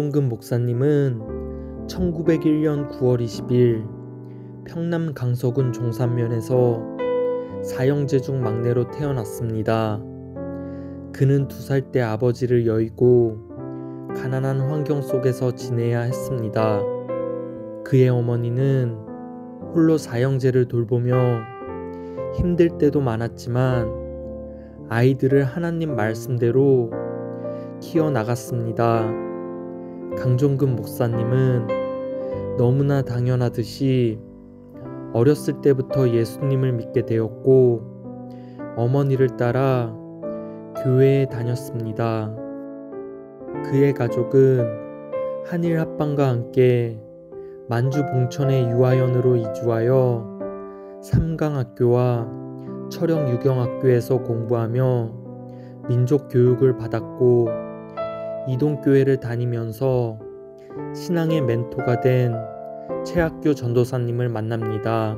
강종근 목사님은 1901년 9월 20일 평남 강서군 종산면에서 사형제 중 막내로 태어났습니다. 그는 2살 때 아버지를 여의고 가난한 환경 속에서 지내야 했습니다. 그의 어머니는 홀로 사형제를 돌보며 힘들 때도 많았지만 아이들을 하나님 말씀대로 키워나갔습니다. 강종근 목사님은 너무나 당연하듯이 어렸을 때부터 예수님을 믿게 되었고 어머니를 따라 교회에 다녔습니다. 그의 가족은 한일 합방과 함께 만주 봉천의 유아연으로 이주하여 삼강학교와 철영유경학교에서 공부하며 민족교육을 받았고 이동교회를 다니면서 신앙의 멘토가 된 최학규 전도사님을 만납니다.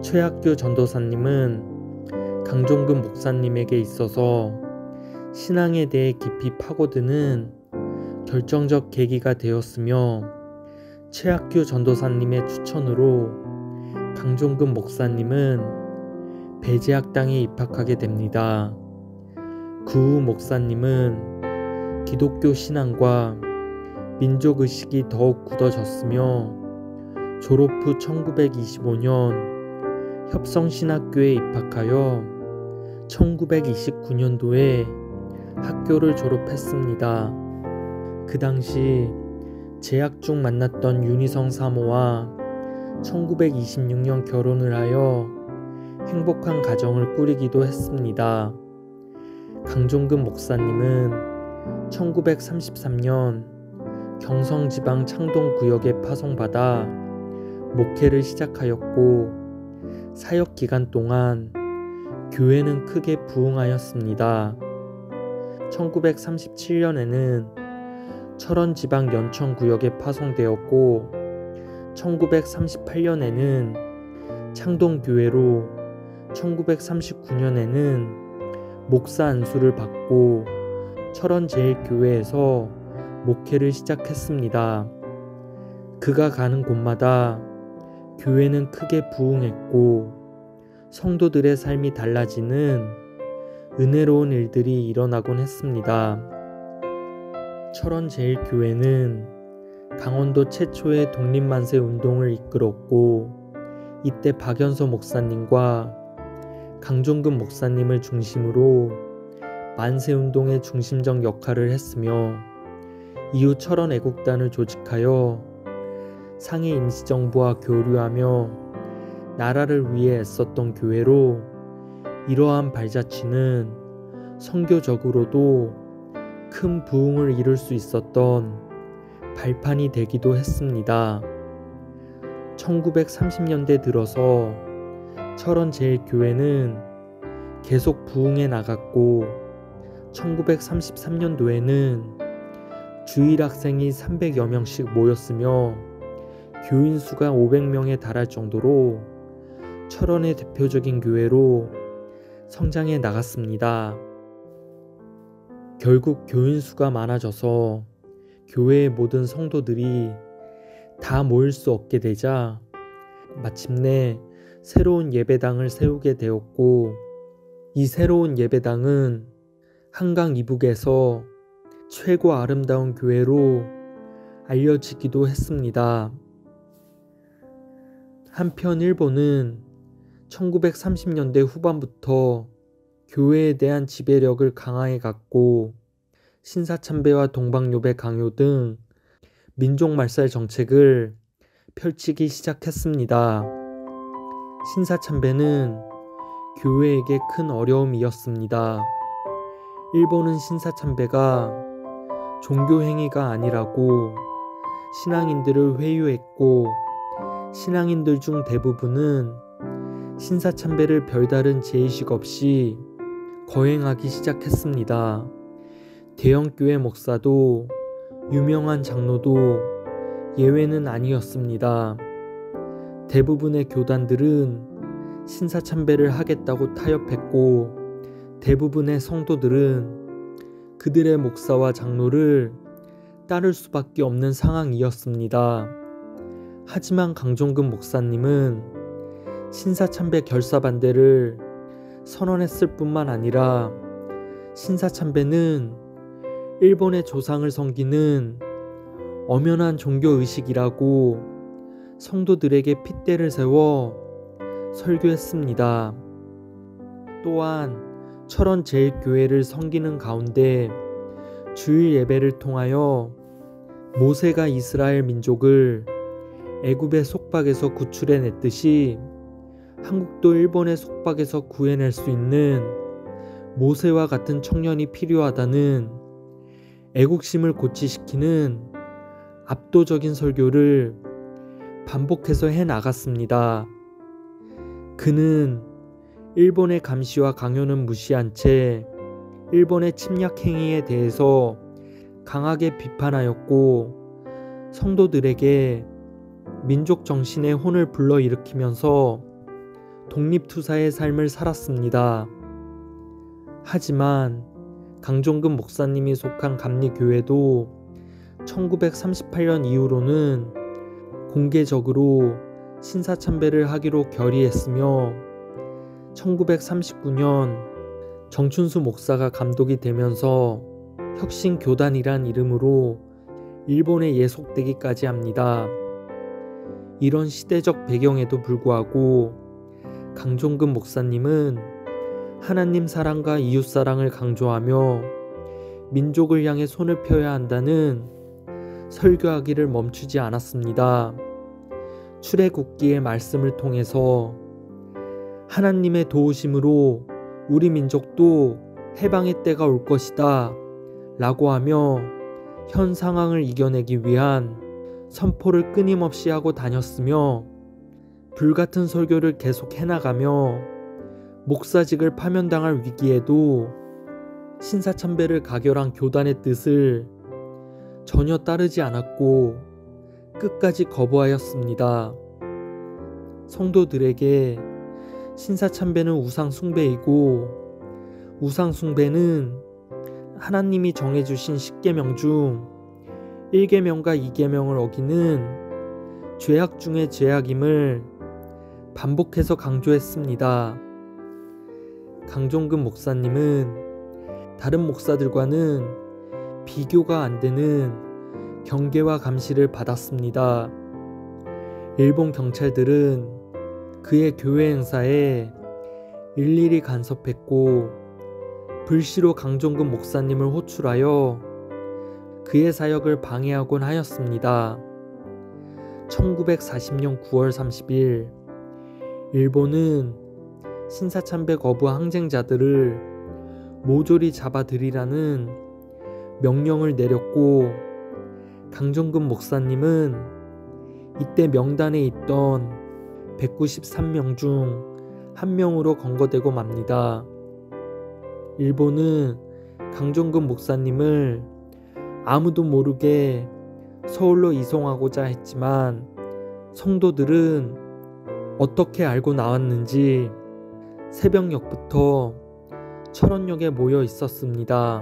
최학규 전도사님은 강종근 목사님에게 있어서 신앙에 대해 깊이 파고드는 결정적 계기가 되었으며 최학규 전도사님의 추천으로 강종근 목사님은 배제학당에 입학하게 됩니다. 그 후 목사님은 기독교 신앙과 민족의식이 더욱 굳어졌으며 졸업 후 1925년 협성신학교에 입학하여 1929년도에 학교를 졸업했습니다. 그 당시 재학 중 만났던 윤희성 사모와 1926년 결혼을 하여 행복한 가정을 꾸리기도 했습니다. 강종근 목사님은 1933년 경성지방 창동구역에 파송받아 목회를 시작하였고 사역 기간 동안 교회는 크게 부흥하였습니다. 1937년에는 철원지방 연천구역에 파송되었고 1938년에는 창동교회로 1939년에는 목사 안수를 받고 철원제일교회에서 목회를 시작했습니다. 그가 가는 곳마다 교회는 크게 부흥했고 성도들의 삶이 달라지는 은혜로운 일들이 일어나곤 했습니다. 철원제일교회는 강원도 최초의 독립만세 운동을 이끌었고 이때 박연서 목사님과 강종근 목사님을 중심으로 만세운동의 중심적 역할을 했으며 이후 철원애국단을 조직하여 상해 임시정부와 교류하며 나라를 위해 애썼던 교회로 이러한 발자취는 선교적으로도 큰 부흥을 이룰 수 있었던 발판이 되기도 했습니다. 1930년대 들어서 철원제일교회는 계속 부흥해 나갔고 1933년도에는 주일 학생이 300여 명씩 모였으며 교인 수가 500명에 달할 정도로 철원의 대표적인 교회로 성장해 나갔습니다. 결국 교인 수가 많아져서 교회의 모든 성도들이 다 모일 수 없게 되자 마침내 새로운 예배당을 세우게 되었고 이 새로운 예배당은 한강 이북에서 최고 아름다운 교회로 알려지기도 했습니다. 한편 일본은 1930년대 후반부터 교회에 대한 지배력을 강화해 갔고 신사참배와 동방요배 강요 등 민족말살 정책을 펼치기 시작했습니다. 신사참배는 교회에게 큰 어려움이었습니다. 일본은 신사참배가 종교행위가 아니라고 신앙인들을 회유했고 신앙인들 중 대부분은 신사참배를 별다른 죄의식 없이 거행하기 시작했습니다. 대형교회 목사도 유명한 장로도 예외는 아니었습니다. 대부분의 교단들은 신사참배를 하겠다고 타협했고 대부분의 성도들은 그들의 목사와 장로를 따를 수밖에 없는 상황이었습니다. 하지만 강종근 목사님은 신사참배 결사반대를 선언했을 뿐만 아니라 신사참배는 일본의 조상을 섬기는 엄연한 종교의식이라고 성도들에게 핏대를 세워 설교했습니다. 또한 철원 제1교회를 섬기는 가운데 주일 예배를 통하여 모세가 이스라엘 민족을 애굽의 속박에서 구출해냈듯이 한국도 일본의 속박에서 구해낼 수 있는 모세와 같은 청년이 필요하다는 애국심을 고취시키는 압도적인 설교를 반복해서 해나갔습니다. 그는 일본의 감시와 강요는 무시한 채 일본의 침략 행위에 대해서 강하게 비판하였고 성도들에게 민족 정신의 혼을 불러일으키면서 독립투사의 삶을 살았습니다. 하지만 강종근 목사님이 속한 감리교회도 1938년 이후로는 공개적으로 신사참배를 하기로 결의했으며 1939년 정춘수 목사가 감독이 되면서 혁신교단이란 이름으로 일본에 예속되기까지 합니다. 이런 시대적 배경에도 불구하고 강종근 목사님은 하나님 사랑과 이웃 사랑을 강조하며 민족을 향해 손을 펴야 한다는 설교하기를 멈추지 않았습니다. 출애굽기의 말씀을 통해서 하나님의 도우심으로 우리 민족도 해방의 때가 올 것이다 라고 하며 현 상황을 이겨내기 위한 선포를 끊임없이 하고 다녔으며 불같은 설교를 계속 해나가며 목사직을 파면당할 위기에도 신사참배를 가결한 교단의 뜻을 전혀 따르지 않았고 끝까지 거부하였습니다. 성도들에게 신사참배는 우상숭배이고 우상숭배는 하나님이 정해주신 10계명 중 1계명과 2계명을 어기는 죄악 중의 죄악임을 반복해서 강조했습니다. 강종근 목사님은 다른 목사들과는 비교가 안 되는 경계와 감시를 받았습니다. 일본 경찰들은 그의 교회 행사에 일일이 간섭했고 불시로 강종근 목사님을 호출하여 그의 사역을 방해하곤 하였습니다. 1940년 9월 30일 일본은 신사참배 거부 항쟁자들을 모조리 잡아들이라는 명령을 내렸고 강종근 목사님은 이때 명단에 있던 193명 중 한 명으로 건거되고 맙니다. 일본은 강종근 목사님을 아무도 모르게 서울로 이송하고자 했지만 성도들은 어떻게 알고 나왔는지 새벽녘부터 철원역에 모여 있었습니다.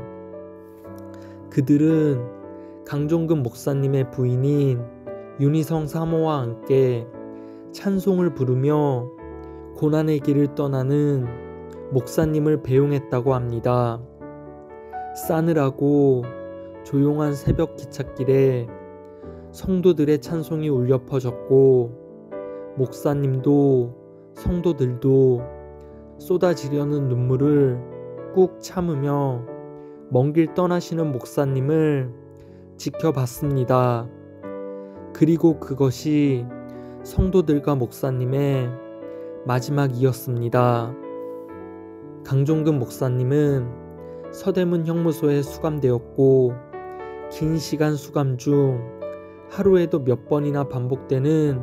그들은 강종근 목사님의 부인인 윤희성 사모와 함께 찬송을 부르며 고난의 길을 떠나는 목사님을 배웅했다고 합니다. 싸늘하고 조용한 새벽 기찻길에 성도들의 찬송이 울려 퍼졌고 목사님도 성도들도 쏟아지려는 눈물을 꾹 참으며 먼 길 떠나시는 목사님을 지켜봤습니다. 그리고 그것이 성도들과 목사님의 마지막이었습니다. 강종근 목사님은 서대문 형무소에 수감되었고 긴 시간 수감 중 하루에도 몇 번이나 반복되는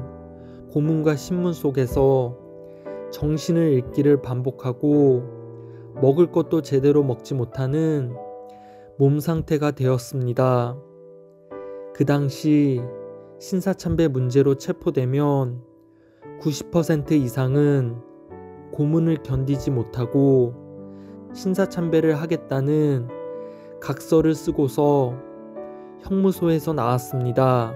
고문과 신문 속에서 정신을 잃기를 반복하고 먹을 것도 제대로 먹지 못하는 몸 상태가 되었습니다. 그 당시 신사참배 문제로 체포되면 90% 이상은 고문을 견디지 못하고 신사참배를 하겠다는 각서를 쓰고서 형무소에서 나왔습니다.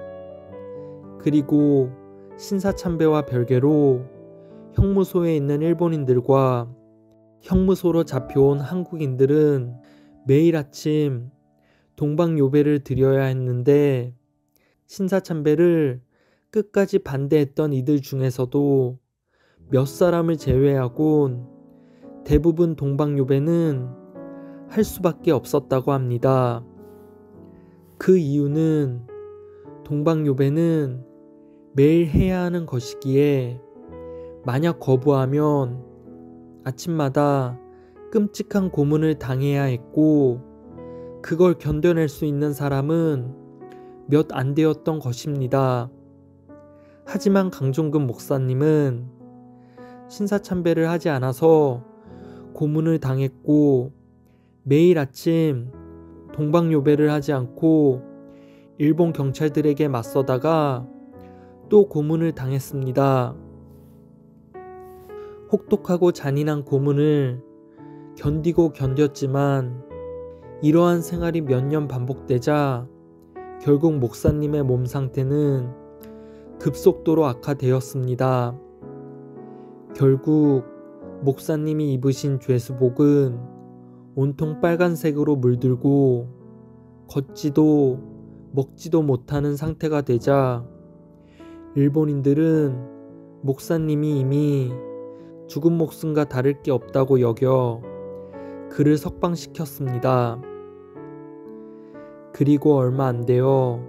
그리고 신사참배와 별개로 형무소에 있는 일본인들과 형무소로 잡혀온 한국인들은 매일 아침 동방요배를 드려야 했는데 신사참배를 끝까지 반대했던 이들 중에서도 몇 사람을 제외하곤 대부분 동방요배는 할 수밖에 없었다고 합니다. 그 이유는 동방요배는 매일 해야 하는 것이기에 만약 거부하면 아침마다 끔찍한 고문을 당해야 했고 그걸 견뎌낼 수 있는 사람은 몇 안 되었던 것입니다. 하지만 강종근 목사님은 신사참배를 하지 않아서 고문을 당했고 매일 아침 동방요배를 하지 않고 일본 경찰들에게 맞서다가 또 고문을 당했습니다. 혹독하고 잔인한 고문을 견디고 견뎠지만 이러한 생활이 몇 년 반복되자 결국 목사님의 몸 상태는 급속도로 악화되었습니다. 결국 목사님이 입으신 죄수복은 온통 빨간색으로 물들고 걷지도 먹지도 못하는 상태가 되자 일본인들은 목사님이 이미 죽은 목숨과 다를 게 없다고 여겨 그를 석방시켰습니다. 그리고 얼마 안 되어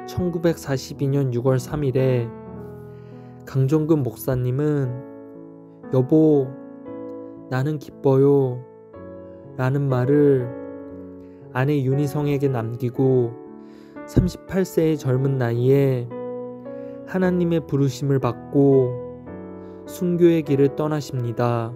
1942년 6월 3일에 강종근 목사님은 여보, 나는 기뻐요 라는 말을 아내 윤희성에게 남기고 38세의 젊은 나이에 하나님의 부르심을 받고 순교의 길을 떠나십니다.